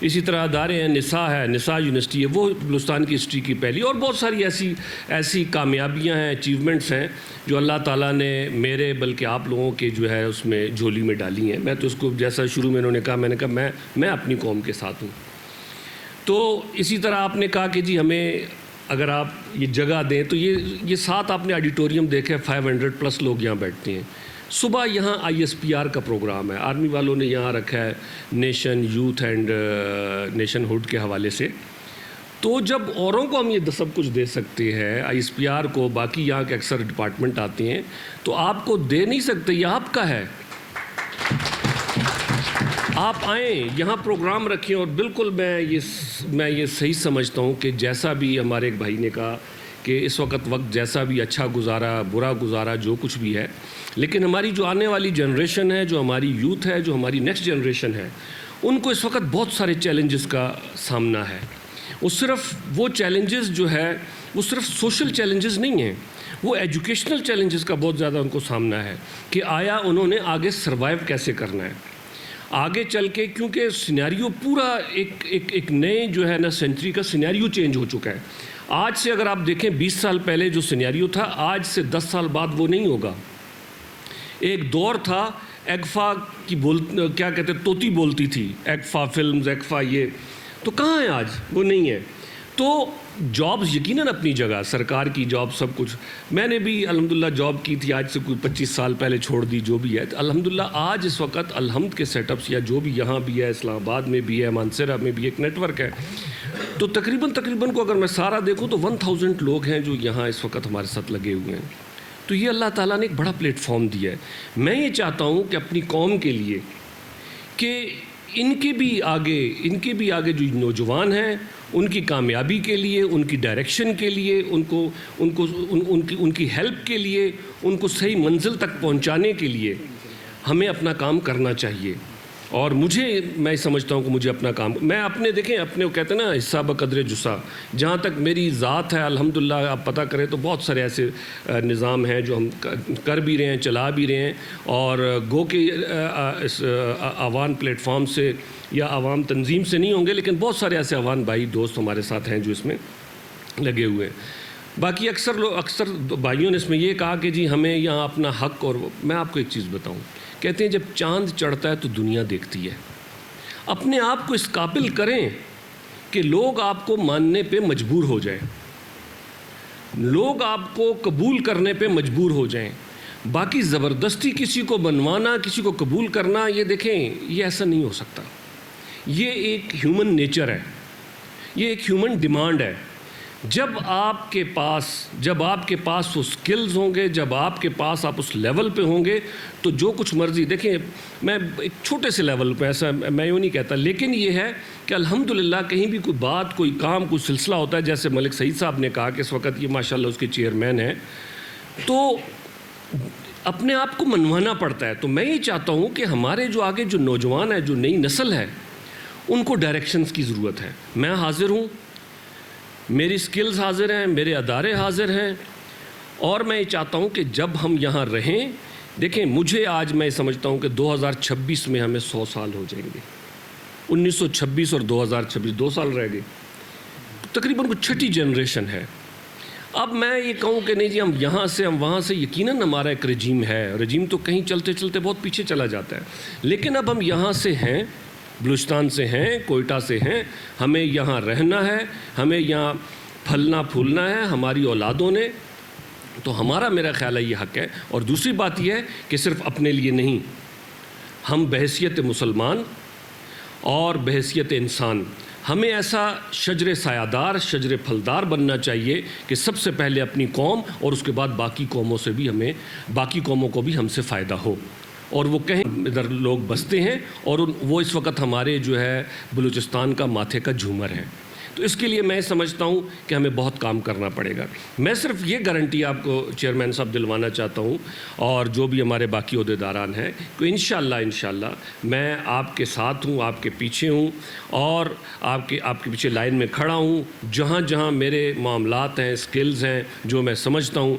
اسی طرح ادارے ہیں، نساء ہے، نساء یونیورسٹی ہے، وہ بلوچستان کی ہسٹری کی پہلی، اور بہت ساری ایسی کامیابیاں ہیں، اچیومنٹس ہیں جو اللہ تعالیٰ نے میرے بلکہ آپ لوگوں کے جو ہے اس میں جھولی میں ڈالی ہیں۔ میں تو اس کو جیسا شروع میں انہوں نے کہا، میں نے کہا میں اپنی قوم کے ساتھ ہوں۔ تو اسی طرح آپ نے کہا کہ جی ہمیں اگر آپ یہ جگہ دیں، تو یہ ساتھ آپ نے آڈیٹوریم دیکھا ہے، 500+ لوگ یہاں بیٹھتے ہیں۔ صبح یہاں ISPR کا پروگرام ہے، آرمی والوں نے یہاں رکھا ہے nation youth and nationhood کے حوالے سے۔ تو جب اوروں کو ہم یہ سب کچھ دے سکتے ہیں، ISPR کو، باقی یہاں کے اکثر ڈپارٹمنٹ آتے ہیں، تو آپ کو دے نہیں سکتے، یہ آپ کا ہے۔ آپ آئیں یہاں پروگرام رکھیں، اور بالکل میں یہ صحیح سمجھتا ہوں کہ جیسا بھی ہمارے ایک بھائی نے کہا کہ اس وقت جیسا بھی اچھا گزارا، برا گزارا، جو کچھ بھی ہے، لیکن ہماری جو آنے والی جنریشن ہے، جو ہماری یوتھ ہے، جو ہماری نیکسٹ جنریشن ہے، ان کو اس وقت بہت سارے چیلنجز کا سامنا ہے۔ وہ چیلنجز جو ہے وہ صرف سوشل چیلنجز نہیں ہیں، وہ ایجوکیشنل چیلنجز کا بہت زیادہ ان کو سامنا ہے کہ آیا انہوں نے آگے سروائیو کیسے کرنا ہے آگے چل کے، کیونکہ سینیریو پورا ایک نئے جو ہے نا سینچری کا سینیریو چینج ہو چکا ہے۔ آج سے اگر آپ دیکھیں 20 سال پہلے جو سینیریو تھا، آج سے 10 سال بعد وہ نہیں ہوگا۔ ایک دور تھا ایگفا کی کیا کہتے طوطی بولتی تھی، ایگفا فلمز، ایگفا یہ، تو کہاں ہے آج؟ وہ نہیں ہے۔ تو جابز یقیناً اپنی جگہ، سرکار کی جاب سب کچھ، میں نے بھی الحمدللہ جاب کی تھی، آج سے کوئی 25 سال پہلے چھوڑ دی، جو بھی ہے الحمدللہ آج اس وقت الحمد کے سیٹ اپس یا جو بھی یہاں بھی ہے، اسلام آباد میں بھی ہے، مانسہرہ میں بھی ایک نیٹ ورک ہے، تو تقریباً کو اگر میں سارا دیکھوں تو 1000 لوگ ہیں جو یہاں اس وقت ہمارے ساتھ لگے ہوئے ہیں۔ تو یہ اللہ تعالیٰ نے ایک بڑا پلیٹ فارم دیا ہے۔ میں یہ چاہتا ہوں کہ اپنی قوم کے لیے کہ ان کے بھی آگے جو نوجوان ہیں، ان کی کامیابی کے لیے، ان کی ڈائریکشن کے لیے، ان کی ہیلپ کے لیے، ان کو صحیح منزل تک پہنچانے کے لیے ہمیں اپنا کام کرنا چاہیے۔ اور میں سمجھتا ہوں کہ مجھے اپنا کام، میں دیکھیں اپنے وہ کہتے ہیں نا حصہ بقدر جسا، جہاں تک میری ذات ہے الحمدللہ آپ پتہ کریں تو بہت سارے ایسے نظام ہیں جو ہم کر بھی رہے ہیں، چلا بھی رہے ہیں، اور گو کہ اس عوام پلیٹ فارم سے یا عوام تنظیم سے نہیں ہوں گے، لیکن بہت سارے ایسے عوام بھائی دوست ہمارے ساتھ ہیں جو اس میں لگے ہوئے ہیں۔ باقی اکثر بھائیوں نے اس میں یہ کہا کہ جی ہمیں یہاں اپنا حق، اور میں آپ کو ایک چیز بتاؤں، کہتے ہیں جب چاند چڑھتا ہے تو دنیا دیکھتی ہے۔ اپنے آپ کو اس قابل کریں کہ لوگ آپ کو ماننے پہ مجبور ہو جائیں، لوگ آپ کو قبول کرنے پہ مجبور ہو جائیں۔ باقی زبردستی کسی کو بنوانا، کسی کو قبول کرنا، یہ دیکھیں یہ ایسا نہیں ہو سکتا۔ یہ ایک ہیومن نیچر ہے، یہ ایک ہیومن ڈیمانڈ ہے۔ جب آپ کے پاس وہ سکلز ہوں گے، جب آپ کے پاس آپ اس لیول پہ ہوں گے، تو جو کچھ مرضی، دیکھیں میں ایک چھوٹے سے لیول پہ، ایسا میں یوں نہیں کہتا، لیکن یہ ہے کہ الحمدللہ کہیں بھی کوئی بات، کوئی کام، کوئی سلسلہ ہوتا ہے، جیسے ملک سعید صاحب نے کہا کہ اس وقت یہ ماشاءاللہ اس کے چیئرمین ہیں، تو اپنے آپ کو منوانا پڑتا ہے۔ تو میں یہ چاہتا ہوں کہ ہمارے جو آگے جو نوجوان ہیں، جو نئی نسل ہے، ان کو ڈائریکشنز کی ضرورت ہے۔ میں حاضر ہوں، میری سکلز حاضر ہیں، میرے ادارے حاضر ہیں، اور میں یہ چاہتا ہوں کہ جب ہم یہاں رہیں، دیکھیں مجھے آج میں سمجھتا ہوں کہ 2026 میں ہمیں 100 سال ہو جائیں گے۔ 1926 اور 2026 2 سال رہ گئے، تقریباً کوئی 6ٹھی جنریشن ہے۔ اب میں یہ کہوں کہ نہیں جی ہم یہاں سے ہم وہاں سے، یقیناً ہمارا ایک رجیم تو کہیں چلتے چلتے بہت پیچھے چلا جاتا ہے، لیکن اب ہم یہاں سے ہیں، بلوچستان سے ہیں، کوئٹہ سے ہیں، ہمیں یہاں رہنا ہے، ہمیں یہاں پھلنا پھولنا ہے، ہماری اولادوں نے، تو ہمارا میرا خیال ہے یہ حق ہے۔ اور دوسری بات یہ ہے کہ صرف اپنے لیے نہیں، ہم بحیثیت مسلمان اور بحیثیت انسان، ہمیں ایسا شجر سایہ شجر پھلدار بننا چاہیے کہ سب سے پہلے اپنی قوم اور اس کے بعد باقی قوموں کو بھی ہم سے فائدہ ہو، اور وہ کہیں ادھر لوگ بستے ہیں، اور وہ اس وقت ہمارے جو ہے بلوچستان کا ماتھے کا جھومر ہے۔ تو اس کے لیے میں سمجھتا ہوں کہ ہمیں بہت کام کرنا پڑے گا۔ میں صرف یہ گارنٹی آپ کو چیئرمین صاحب دلوانا چاہتا ہوں، اور جو بھی ہمارے باقی عہدیداران ہیں، کہ انشاءاللہ میں آپ کے ساتھ ہوں، آپ کے پیچھے ہوں، اور آپ کے پیچھے لائن میں کھڑا ہوں، جہاں جہاں میرے معاملات ہیں، سکلز ہیں، جو میں سمجھتا ہوں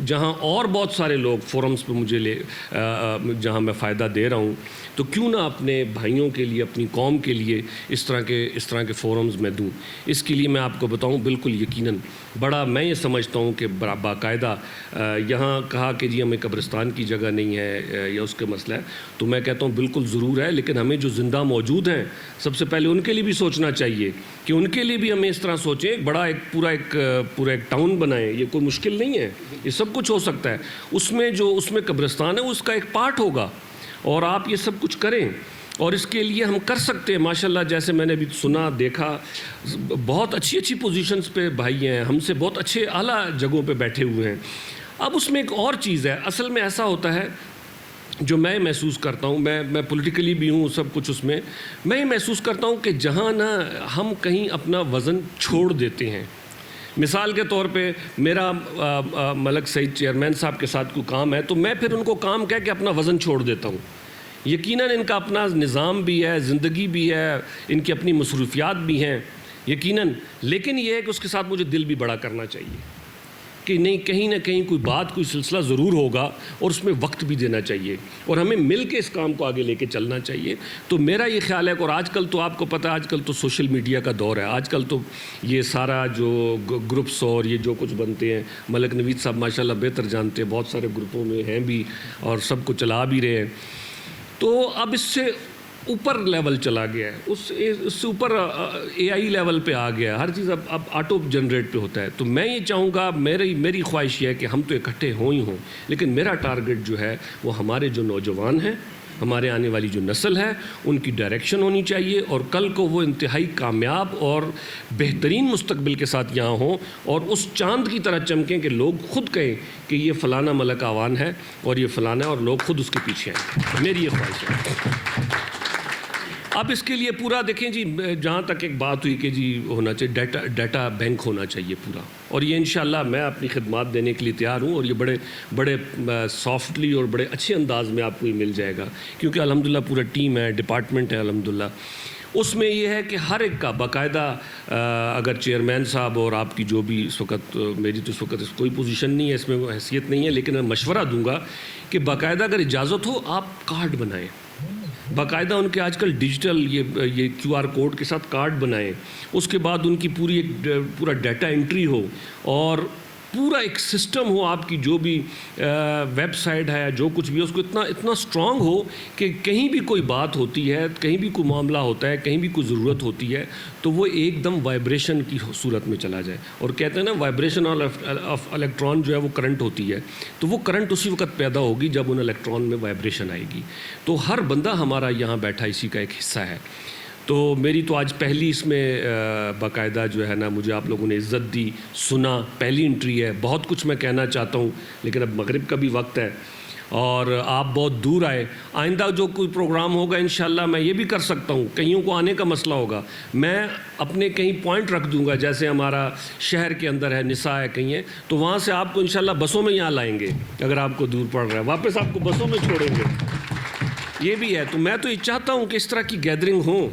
جہاں اور بہت سارے لوگ فورمز پہ مجھے جہاں میں فائدہ دے رہا ہوں تو کیوں نہ اپنے بھائیوں کے لیے اپنی قوم کے لیے اس طرح کے فورمز میں دوں. اس کے لیے میں آپ کو بتاؤں بالکل یقیناً بڑا میں یہ سمجھتا ہوں کہ باقاعدہ یہاں کہا کہ جی ہمیں قبرستان کی جگہ نہیں ہے یا اس کے مسئلہ ہے, تو میں کہتا ہوں بالکل ضرور ہے, لیکن ہمیں جو زندہ موجود ہیں سب سے پہلے ان کے لیے بھی سوچنا چاہیے کہ ان کے لیے بھی ہمیں اس طرح سوچیں, بڑا پورا ایک ٹاؤن بنائیں. یہ کوئی مشکل نہیں ہے, یہ سب کچھ ہو سکتا ہے. اس میں قبرستان ہے اس کا ایک پارٹ ہوگا, اور آپ یہ سب کچھ کریں. اور اس کے لیے ہم کر سکتے ہیں ماشاءاللہ, جیسے میں نے ابھی سنا دیکھا بہت اچھی پوزیشنز پہ بھائی ہیں, ہم سے بہت اچھے اعلیٰ جگہوں پہ بیٹھے ہوئے ہیں. اب اس میں ایک اور چیز ہے, اصل میں ایسا ہوتا ہے جو میں محسوس کرتا ہوں, میں پولیٹیکلی بھی ہوں سب کچھ, اس میں میں یہ محسوس کرتا ہوں کہ جہاں نہ ہم کہیں اپنا وزن چھوڑ دیتے ہیں. مثال کے طور پہ میرا ملک سعید چیئرمین صاحب کے ساتھ کوئی کام ہے تو میں پھر ان کو کام کہہ کے اپنا وزن چھوڑ دیتا ہوں. یقیناً ان کا اپنا نظام بھی ہے, زندگی بھی ہے, ان کی اپنی مصروفیات بھی ہیں یقیناً, لیکن یہ ہے کہ اس کے ساتھ مجھے دل بھی بڑا کرنا چاہیے کہ نہیں, کہیں نہ کہیں کوئی بات کوئی سلسلہ ضرور ہوگا اور اس میں وقت بھی دینا چاہیے اور ہمیں مل کے اس کام کو آگے لے کے چلنا چاہیے. تو میرا یہ خیال ہے کہ, اور آج کل تو آپ کو پتہ ہے آج کل تو سوشل میڈیا کا دور ہے, آج کل تو یہ سارا جو گروپس اور یہ جو کچھ بنتے ہیں, ملک نوید صاحب ماشاءاللہ بہتر جانتے ہیں, بہت سارے گروپوں میں ہیں بھی اور سب کو چلا بھی رہے ہیں. تو اب اس سے اوپر لیول چلا گیا ہے, اس سے اوپر اے آئی لیول پہ آ گیا ہے, ہر چیز اب آٹو جنریٹ پہ ہوتا ہے. تو میں یہ چاہوں گا, میری خواہش یہ ہے کہ ہم تو اکٹھے ہوں, لیکن میرا ٹارگٹ جو ہے وہ ہمارے جو نوجوان ہیں, ہمارے آنے والی جو نسل ہے, ان کی ڈائریکشن ہونی چاہیے اور کل کو وہ انتہائی کامیاب اور بہترین مستقبل کے ساتھ یہاں ہوں اور اس چاند کی طرح چمکیں کہ لوگ خود کہیں کہ یہ فلانا ملک آوان ہے اور یہ فلانا, اور لوگ خود اس کے پیچھے ہیں. میری یہ خواہش ہے. اب اس کے لیے پورا دیکھیں جی, جہاں تک ایک بات ہوئی کہ جی ہونا چاہیے ڈیٹا بینک ہونا چاہیے پورا, اور یہ انشاءاللہ میں اپنی خدمات دینے کے لیے تیار ہوں, اور یہ بڑے سافٹلی اور بڑے اچھے انداز میں آپ کو یہ مل جائے گا, کیونکہ الحمدللہ پورا ٹیم ہے, ڈپارٹمنٹ ہے الحمدللہ. اس میں یہ ہے کہ ہر ایک کا باقاعدہ, اگر چیئرمین صاحب اور آپ کی جو بھی اس وقت, میری تو اس وقت کوئی پوزیشن نہیں ہے, اس میں حیثیت نہیں ہے, لیکن میں مشورہ دوں گا کہ باقاعدہ اگر اجازت ہو آپ کارڈ بنائیں, باقاعدہ ان کے آج کل ڈیجیٹل یہ QR کوڈ کے ساتھ کارڈ بنائیں, اس کے بعد ان کی پورا ڈیٹا انٹری ہو اور پورا ایک سسٹم ہو, آپ کی جو بھی ویب سائٹ ہے جو کچھ بھی ہے اس کو اتنا اسٹرانگ ہو کہ کہیں بھی کوئی بات ہوتی ہے, کہیں بھی کوئی معاملہ ہوتا ہے, کہیں بھی کوئی ضرورت ہوتی ہے تو وہ ایک دم وائبریشن کی صورت میں چلا جائے. اور کہتے ہیں نا وائبریشن آف الیکٹران جو ہے وہ کرنٹ ہوتی ہے, تو وہ کرنٹ اسی وقت پیدا ہوگی جب ان الیکٹران میں وائبریشن آئے گی. تو ہر بندہ ہمارا یہاں بیٹھا اسی کا ایک حصہ ہے. تو میری تو آج پہلی اس میں باقاعدہ جو ہے نا, مجھے آپ لوگوں نے عزت دی, سنا, پہلی انٹری ہے. بہت کچھ میں کہنا چاہتا ہوں لیکن اب مغرب کا بھی وقت ہے اور آپ بہت دور آئے. آئندہ جو کوئی پروگرام ہوگا انشاءاللہ میں یہ بھی کر سکتا ہوں, کئیوں کو آنے کا مسئلہ ہوگا, میں اپنے کہیں پوائنٹ رکھ دوں گا, جیسے ہمارا شہر کے اندر ہے, نساء ہے, کہیں ہے, تو وہاں سے آپ کو انشاءاللہ بسوں میں یہاں لائیں گے. اگر آپ کو دور پڑ رہا ہے واپس آپ کو بسوں میں چھوڑیں گے, یہ بھی ہے. تو میں تو یہ چاہتا ہوں کہ اس طرح کی گیدرنگ ہوں,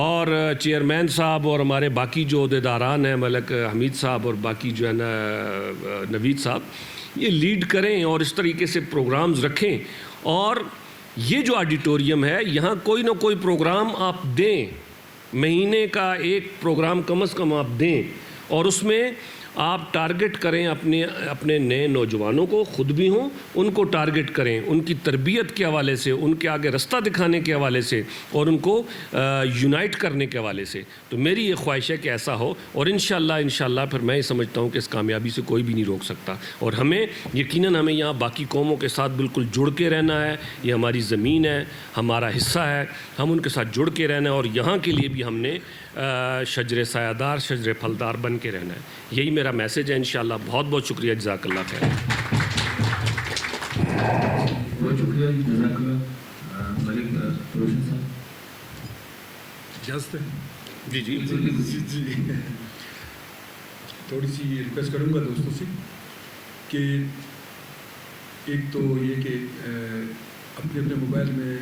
اور چیئرمین صاحب اور ہمارے باقی جو عہدیداران ہیں, ملک حمید صاحب اور باقی جو ہے نا نوید صاحب, یہ لیڈ کریں اور اس طریقے سے پروگرامز رکھیں. اور یہ جو آڈیٹوریم ہے یہاں کوئی نہ کوئی پروگرام آپ دیں, مہینے کا ایک پروگرام کم از کم آپ دیں, اور اس میں آپ ٹارگٹ کریں اپنے نئے نوجوانوں کو, خود بھی ہوں, ان کو ٹارگٹ کریں ان کی تربیت کے حوالے سے, ان کے آگے رستہ دکھانے کے حوالے سے, اور ان کو یونائٹ کرنے کے حوالے سے. تو میری یہ خواہش ہے کہ ایسا ہو, اور انشاءاللہ پھر میں یہ سمجھتا ہوں کہ اس کامیابی سے کوئی بھی نہیں روک سکتا. اور ہمیں یقیناً ہمیں یہاں باقی قوموں کے ساتھ بالکل جڑ کے رہنا ہے, یہ ہماری زمین ہے, ہمارا حصہ ہے, ہم ان کے ساتھ جڑ کے رہنا ہے, اور یہاں کے لیے بھی ہم نے شجر سایہ دار, شجر پھلدار بن کے رہنا ہے. یہی میرا میسیج ہے انشاءاللہ. بہت بہت شکریہ, جزاک اللہ خیر. بہت شکریہ, جزاک اللہ. ملک روشن صاحب اجازت ہے؟ جی تھوڑی سی ریکویسٹ کروں گا دوستوں سے کہ ایک تو یہ کہ اپنے موبائل میں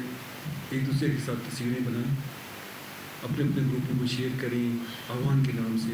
ایک دوسرے کے ساتھ تصویریں بنائیں, اپنے گروپوں کو شیئر کریں, آوان کے نام سے,